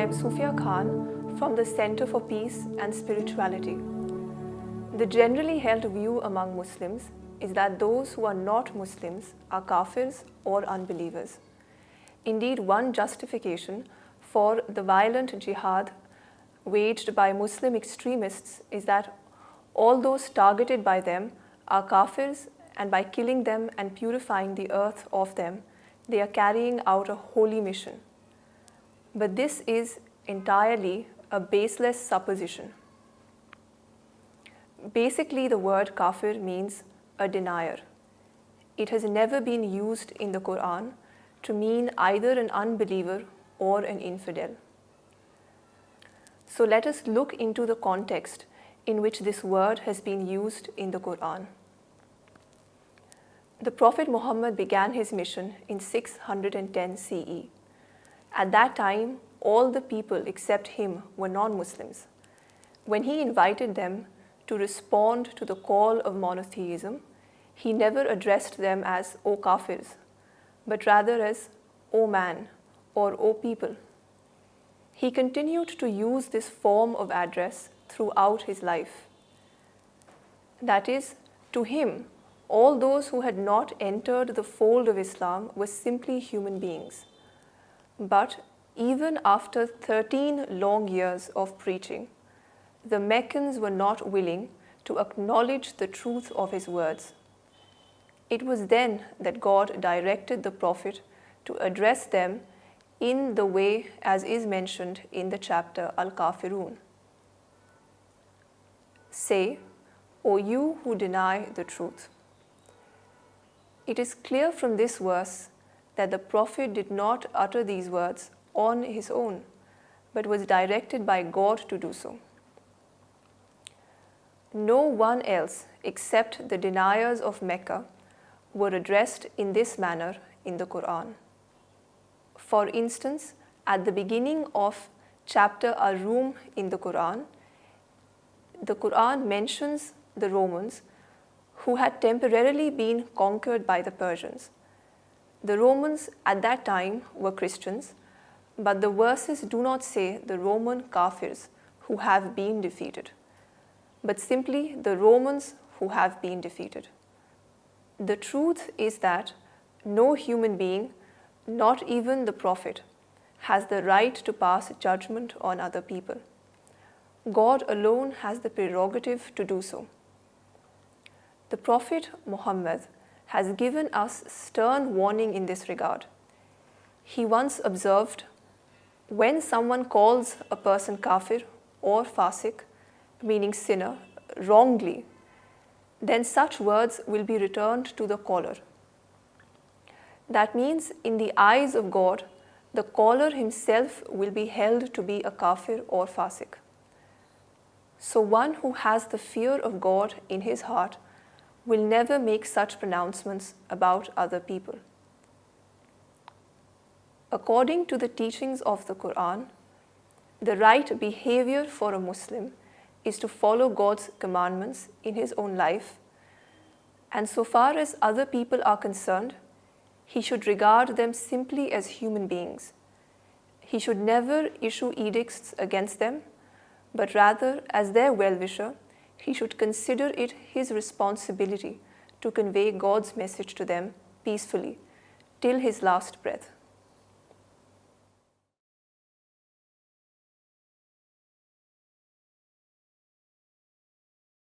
am Sufia Khan from the Center for Peace and Spirituality. The generally held view among Muslims is that those who are not Muslims are Kafirs or unbelievers. Indeed, one justification for the violent jihad waged by Muslim extremists is that all those targeted by them are Kafirs, and by killing them and purifying the earth of them, they are carrying out a holy mission. But this is entirely a baseless supposition. Basically, the word kafir means a denier. It has never been used in the Quran to mean either an unbeliever or an infidel. So let us look into the context in which this word has been used in the Quran. The Prophet Muhammad began his mission in 610 CE. At that time, all the people except him were non-Muslims. When he invited them to respond to the call of monotheism, he never addressed them as "O Kafirs," but rather as "O man" or "O people." He continued to use this form of address throughout his life. That is, to him, all those who had not entered the fold of Islam were simply human beings. But even after 13 long years of preaching, the Meccans were not willing to acknowledge the truth of his words. It was then that God directed the Prophet to address them in the way as is mentioned in the chapter Al-Kafirun. Say, O you who deny the truth. It is clear from this verse that the Prophet did not utter these words on his own, but was directed by God to do so. No one else except the deniers of Mecca were addressed in this manner in the Quran. For instance, at the beginning of chapter Ar-Rum in the Quran mentions the Romans who had temporarily been conquered by the Persians. The Romans at that time were Christians, but the verses do not say the Roman Kafirs who have been defeated, but simply the Romans who have been defeated. The truth is that no human being, not even the Prophet, has the right to pass judgment on other people. God alone has the prerogative to do so. The Prophet Muhammad has given us stern warning in this regard. He once observed, when someone calls a person kafir or fasik, meaning sinner, wrongly, then such words will be returned to the caller. That means, in the eyes of God, the caller himself will be held to be a kafir or fasik. So one who has the fear of God in his heart will never make such pronouncements about other people. According to the teachings of the Quran, the right behavior for a Muslim is to follow God's commandments in his own life, and so far as other people are concerned, he should regard them simply as human beings. He should never issue edicts against them, but rather, as their well-wisher, he should consider it his responsibility to convey God's message to them peacefully till his last breath.